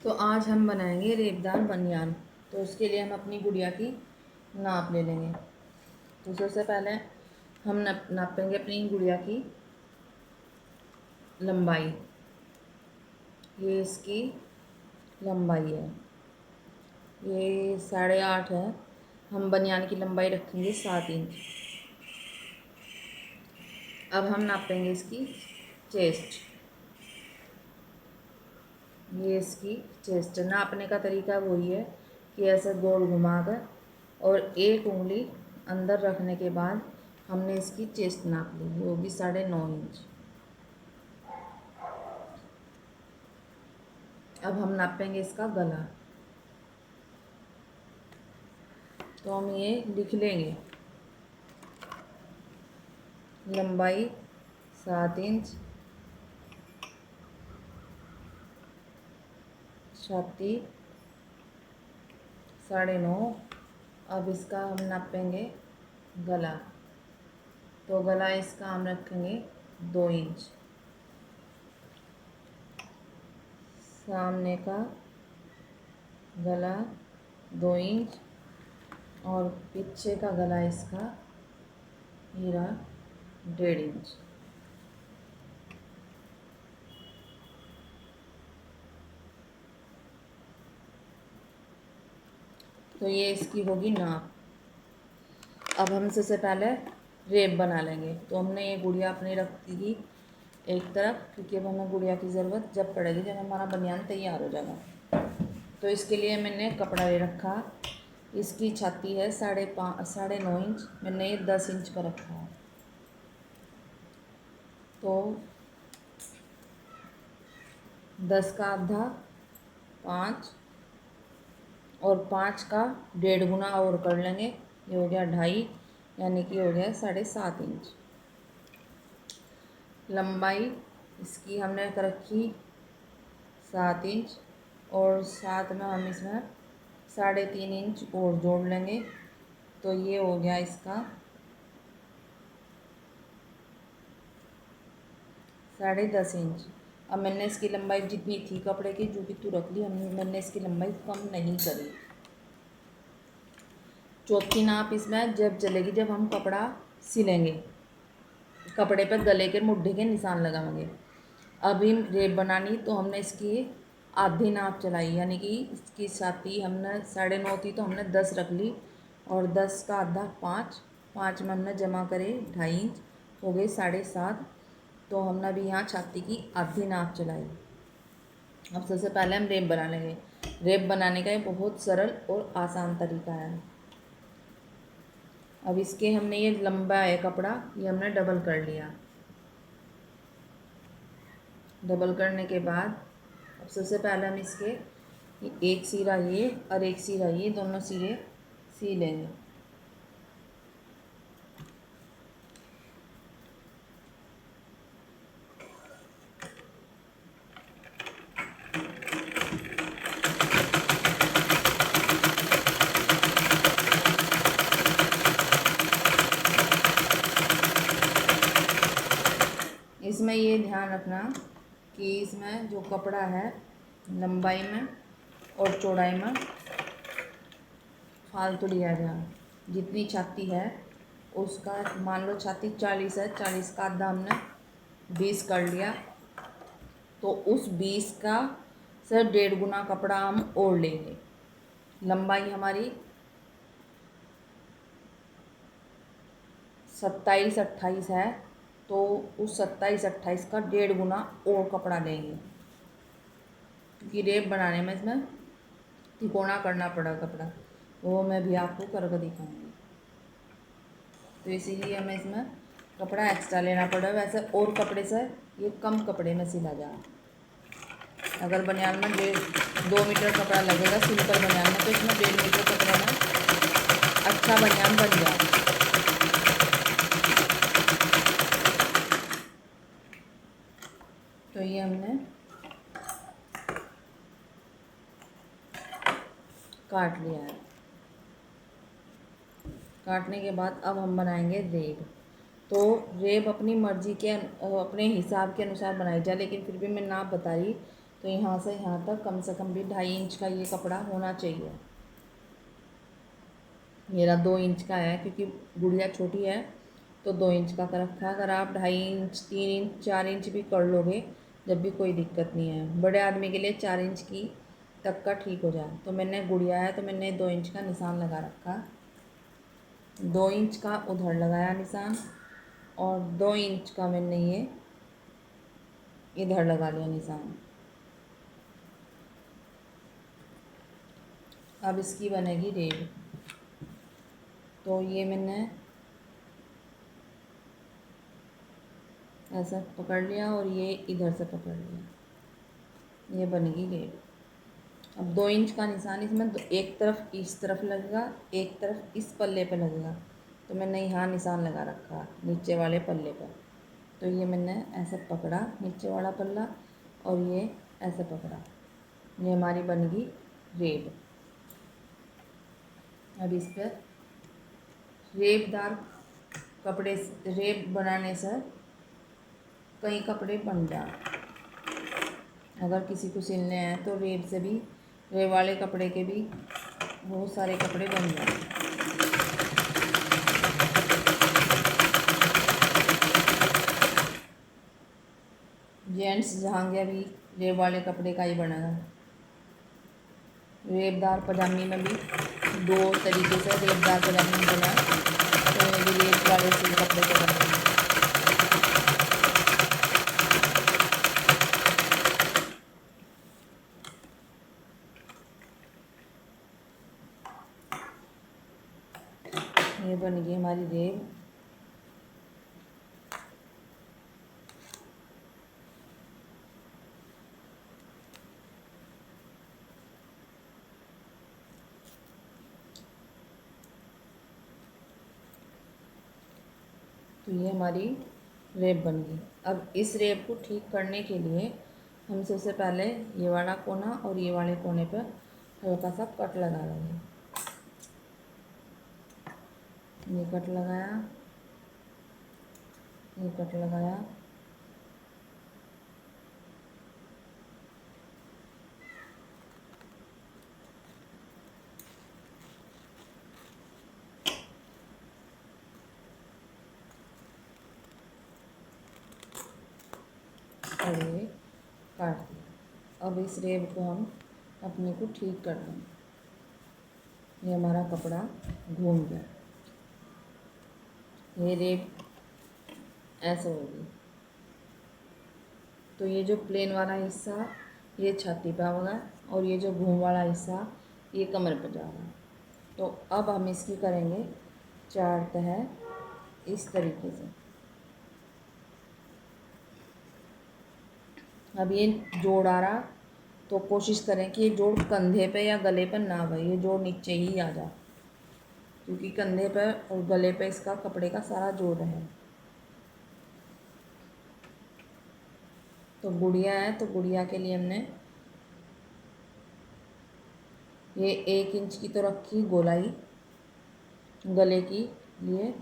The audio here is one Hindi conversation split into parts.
तो आज हम बनाएंगे रेबदार बनियान। तो उसके लिए हम अपनी गुड़िया की नाप ले लेंगे। तो सबसे पहले हम नापेंगे अपनी गुड़िया की लंबाई। ये इसकी लंबाई है, ये 8.5 है। हम बनियान की लंबाई रखेंगे 7 इंच। अब हम नापेंगे इसकी चेस्ट। ये इसकी चेस्ट नापने का तरीका वही है कि ऐसे गोल घुमाकर और एक उंगली अंदर रखने के बाद हमने इसकी चेस्ट नाप ली, वो भी 9.5 इंच। अब हम नापेंगे इसका गला। तो हम ये लिख लेंगे, लंबाई 7 इंच, छाती 9.5। अब इसका हम नापेंगे गला। तो गला इसका हम रखेंगे 2 इंच। सामने का गला 2 इंच और पीछे का गला इसका हीरा 1.5 इंच। तो ये इसकी होगी नाप। अब हम सबसे पहले रेब बना लेंगे। तो हमने ये गुड़िया अपनी रख दी एक तरफ, क्योंकि अब हमें गुड़िया की ज़रूरत जब पड़ेगी, जब हमारा बनियान तैयार हो जाएगा। तो इसके लिए मैंने कपड़ा ले रखा। इसकी छाती है 9.5 इंच, मैंने ये 10 इंच का रखा है। तो 10 का आधा 5 और 5 का 1.5 गुना और कर लेंगे। ये हो गया 2.5, यानी कि हो गया 7.5 इंच। लंबाई इसकी हमने कर रखी 7 इंच और साथ में हम इसमें 3.5 इंच और जोड़ लेंगे। तो ये हो गया इसका 10.5 इंच। अब मैंने इसकी लंबाई जितनी थी कपड़े की जो भी तू रख ली, मैंने इसकी लंबाई कम नहीं करी। चौथी नाप इसमें जब चलेगी जब हम कपड़ा सिलेंगे, कपड़े पर गले के मुड्ढे के निशान लगाएंगे। अभी रेब बनानी, तो हमने इसकी आधी नाप चलाई, यानी कि इसकी छाती हमने 9.5 थी तो हमने 10 रख ली और 10 का आधा 5 में हमने जमा करे 2.5 इंच, हो गए 7.5। तो हमने अभी यहाँ छाती की आधी नाप चलाई। अब सबसे पहले हम रेब बना लेंगे। रेब बनाने का ये बहुत सरल और आसान तरीका है। अब इसके हमने ये लंबा है कपड़ा, ये हमने डबल कर लिया। डबल करने के बाद अब सबसे पहले हम इसके एक सिरा ये और एक सिरा ये दोनों सिरे सी लेंगे। इसमें ये ध्यान रखना कि इसमें जो कपड़ा है लंबाई में और चौड़ाई में फालतू लिया जाए। जितनी छाती है उसका, मान लो छाती 40 है, 40 का आधा हमने 20 कर लिया, तो उस 20 का सिर्फ 1.5 गुना कपड़ा हम ओढ़ लेंगे। लंबाई हमारी 27-28 है, तो उस 27-28 का 1.5 गुना और कपड़ा लेंगे, क्योंकि रेब बनाने में इसमें तिकोना करना पड़ा कपड़ा, वो मैं भी आपको करके दिखाऊंगी। तो इसीलिए हमें इसमें कपड़ा एक्स्ट्रा लेना पड़ा। वैसे और कपड़े से ये कम कपड़े में सिला जाए। अगर बनियान में 2 मीटर कपड़ा लगेगा सिंपल बनियान में, तो इसमें 1.5 मीटर कपड़े में अच्छा बनियान बन जाए। तो ये हमने काट लिया है। काटने के बाद अब हम बनाएंगे रेब। तो रेब अपनी मर्जी के अपने हिसाब के अनुसार बनाई जाए, लेकिन फिर भी मैं नाप बता रही तो यहाँ से यहाँ तक कम से कम भी 2.5 इंच का ये कपड़ा होना चाहिए। मेरा 2 इंच का है क्योंकि गुड़िया छोटी है, तो 2 इंच का कर रखा। अगर आप 2.5 इंच, 3 इंच, 4 इंच भी कर लोगे जब भी कोई दिक्कत नहीं है। बड़े आदमी के लिए 4 इंच की तक का ठीक हो जाए। तो मैंने गुड़िया है तो मैंने 2 इंच का निशान लगा रखा। 2 इंच का उधर लगाया निशान और 2 इंच का मैंने ये इधर लगा लिया निशान। अब इसकी बनेगी रेब। तो ये मैंने ऐसा पकड़ लिया और ये इधर से पकड़ लिया, ये बनेगी रेब। अब 2 इंच का निशान इसमें एक तरफ इस तरफ लगेगा, एक तरफ इस पल्ले पे लगेगा। तो मैंने यहाँ निशान लगा रखा नीचे वाले पल्ले पर। तो ये मैंने ऐसे पकड़ा नीचे वाला पल्ला और ये ऐसे पकड़ा, ये हमारी बन गई रेब। अब इस पर रेबदार कपड़े, रेब बनाने से कई कपड़े बन जाए। अगर किसी को सिलने हैं तो रेब से भी, रेब वाले कपड़े के भी बहुत सारे कपड़े बन जाए। जेंट्स जहाँगे भी रेब वाले कपड़े का ही बनेगा। रेबदार पजामी में भी 2 तरीके से रेबदार पजामी बना, तो ये भी रेब वाले से कपड़े के बनेंगे। ये बन गई हमारी रेब। तो ये हमारी रेब बन गई। अब इस रेब को ठीक करने के लिए हम सबसे पहले ये वाला कोना और ये वाले कोने पर हल्का सा कट लगा लेंगे। ये कट लगाया, ये कट लगाया, और ये काट दिया। अब इस रेब को हम अपने को ठीक कर देंगे। ये हमारा कपड़ा घूम गया, ये रेब ऐसे होगी। तो ये जो प्लेन वाला हिस्सा ये छाती पे होगा और ये जो घूम वाला हिस्सा ये कमर पे जाएगा। तो अब हम इसकी करेंगे 4 तह इस तरीके से। अब ये जोड़ आ रहा तो कोशिश करें कि ये जोड़ कंधे पे या गले पर ना आए, ये जोड़ नीचे ही आ जाए, क्योंकि कंधे पर और गले पे इसका कपड़े का सारा जोड़ है। तो गुड़िया है तो गुड़िया के लिए हमने ये 1 इंच की तो रखी गोलाई गले की लिए,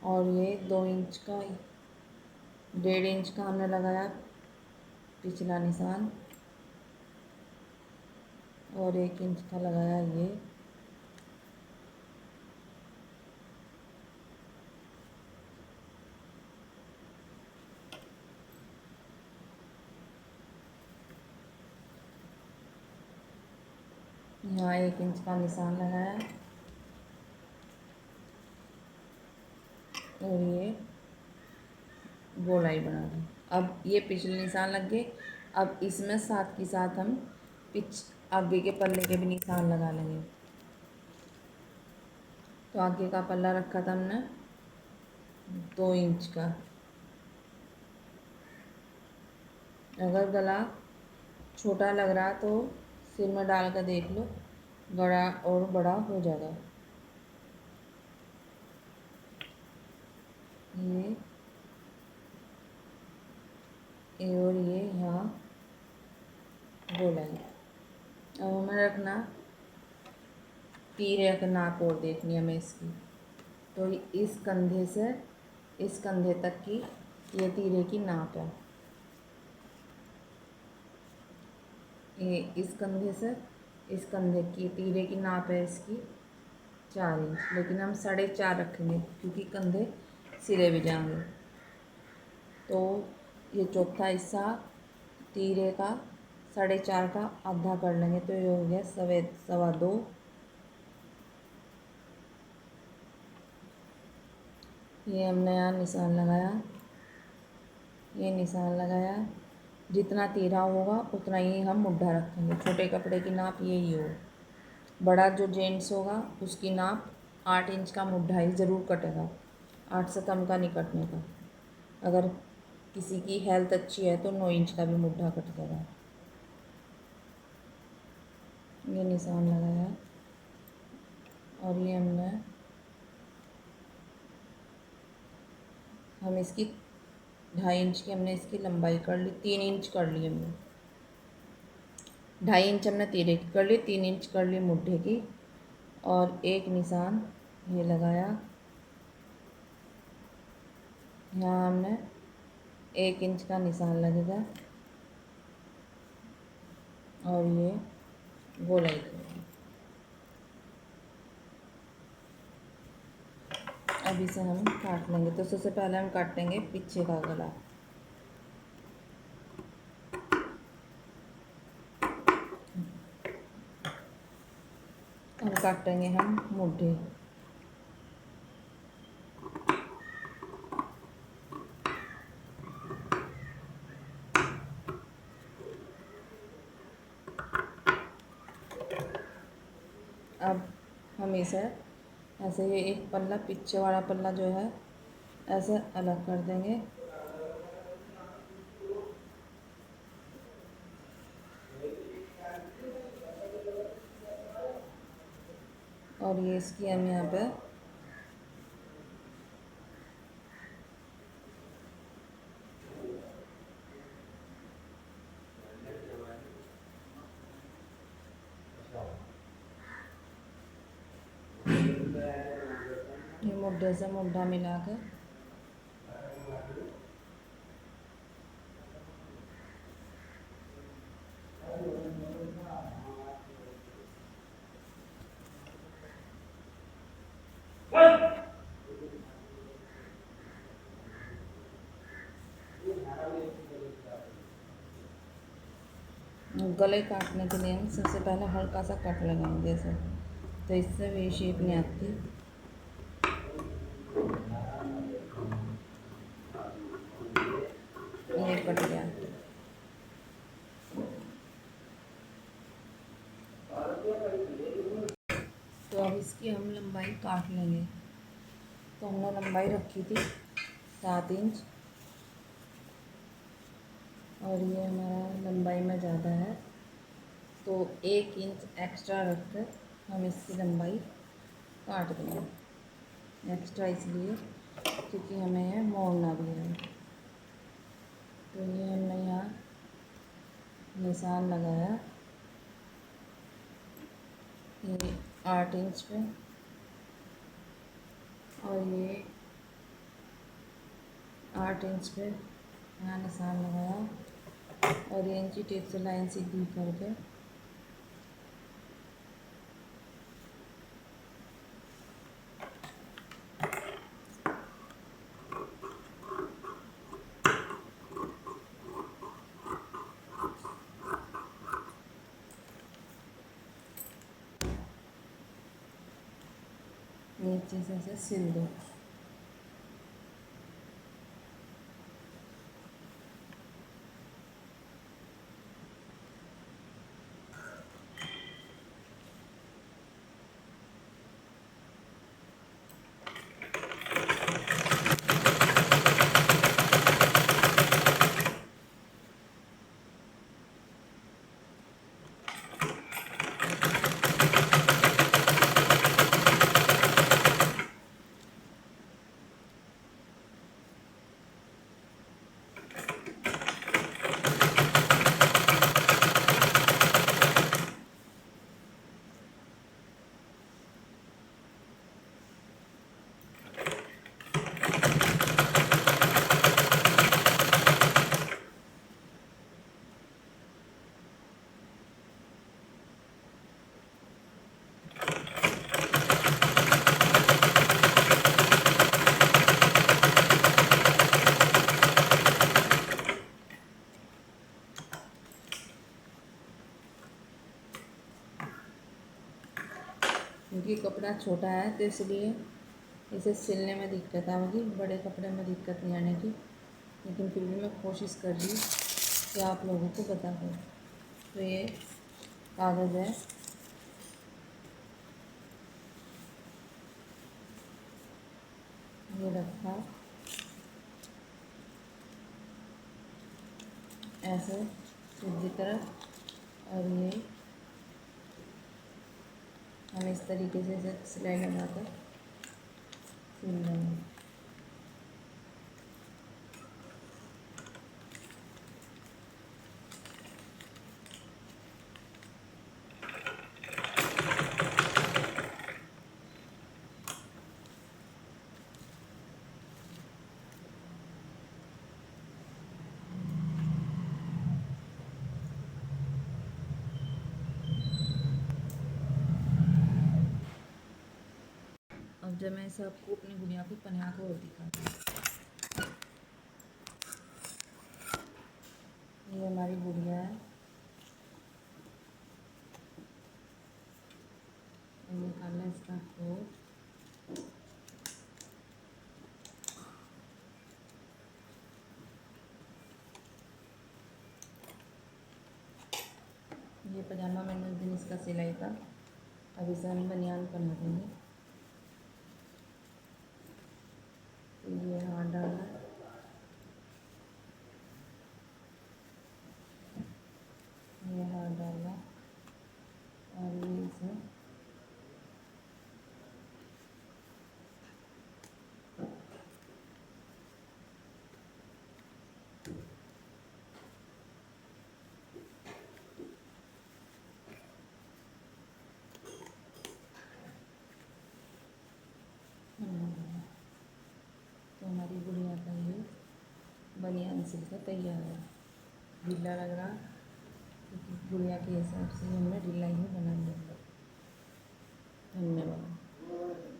और ये 2 इंच का, 1.5 इंच का हमने लगाया पिछला निशान, और 1 इंच का लगाया ये। यहाँ 1 इंच का निशान लगाया और ये गोलाई बना दी। अब ये पिछले निशान लग गए। अब इसमें साथ के साथ हम आगे के पल्ले के भी निशान लगा लेंगे। तो आगे का पल्ला रखा था हमने 2 इंच का। अगर गला छोटा लग रहा तो सिर में डाल कर देख लो, बड़ा और बड़ा हो जाएगा। ये और ये यहाँ गोलाई। अब हमें रखना तीरे का नाप और देखनी हमें इसकी। तो इस कंधे से इस कंधे तक की ये तीरे की नाप है। ये इस कंधे से इस कंधे की तीरे की नाप है इसकी 4 इंच, लेकिन हम 4.5 रखेंगे क्योंकि कंधे सिले भी जाएंगे। तो ये चौथा हिस्सा तीरे का 4.5 का आधा कर लेंगे, तो ये हो गया 2.25। ये हमने यहाँ निशान लगाया, ये निशान लगाया। जितना तीरा होगा उतना ही हम मुड्ढा रखेंगे। छोटे कपड़े की नाप यही हो। बड़ा जो जेंट्स होगा उसकी नाप 8 इंच का मुड्ढा ही ज़रूर कटेगा, 8 से कम का नहीं कटने का। अगर किसी की हेल्थ अच्छी है तो 9 इंच का भी मुड्ढा कट जाएगा। ये निशान लगाया और ये हम इसकी 2.5 इंच की हमने इसकी लंबाई कर ली, 3 इंच कर ली हमने। 2.5 इंच हमने तीरे की कर ली, 3 इंच कर ली मुड्ढे की। और एक निशान ये लगाया, यहाँ हमने 1 इंच का निशान लगेगा और ये गोलाई करेंगे। अब इसे हम काट लेंगे। तो सबसे पहले हम काटेंगे पीछे का गला। अब काटेंगे हम मुड्ढे। अब हम इसे ऐसे ये एक पल्ला पीछे वाला पल्ला जो है ऐसे अलग कर देंगे। और ये इसकी हम यहाँ पे ये मुड्ढे से मुड्ढा मिला कर गले काटने के लिए हम सबसे पहले हल्का सा कट लगाएंगे ऐसे, तो इससे वे शेप नहीं आती। ये कट गया। तो अब इसकी हम लंबाई काट लेंगे। तो हमने लंबाई रखी थी 7 इंच और ये हमारा लंबाई में ज़्यादा है, तो 1 इंच एक्स्ट्रा रख कर हम इसकी लंबाई काट देंगे। एक्स्ट्रा इसलिए क्योंकि हमें यह मोड़ना भी है। तो ये हमने यहाँ निशान लगाया, ये 8 इंच पे, और ये 8 इंच पे यहाँ निशान लगाया और ये इंची टेप से लाइन सीधी करके नीचे से ऐसे सिल दो। क्योंकि कपड़ा छोटा है तो इसलिए इसे सिलने में दिक्कत आएगी, बड़े कपड़े में दिक्कत नहीं आने की। लेकिन फिर भी मैं कोशिश कर रही कि आप लोगों को बता दूँ। तो ये कागज़ है, ये रखा ऐसे सीधी तरफ, और ये हम इस तरीके से इसे सिलाई लगाकर सिल लेंगे। अब जब मैं इसे आपको अपनी गुड़िया को पहना कर और दिखाती हूँ। ये हमारी गुड़िया है, निकालना इसका कोट। ये पजामा मैंने उस दिन इसका सिलाई था, अब इसे हम बनियान बना देंगे। ये हाथ डालना, ये हाथ डालना, और ये इसे तो हमारी गुड़िया का ये बनियान सिलकर तैयार है। ढीला लग रहा क्योंकि गुड़िया के हिसाब से हमने ढीला ही बनाया है। धन्यवाद।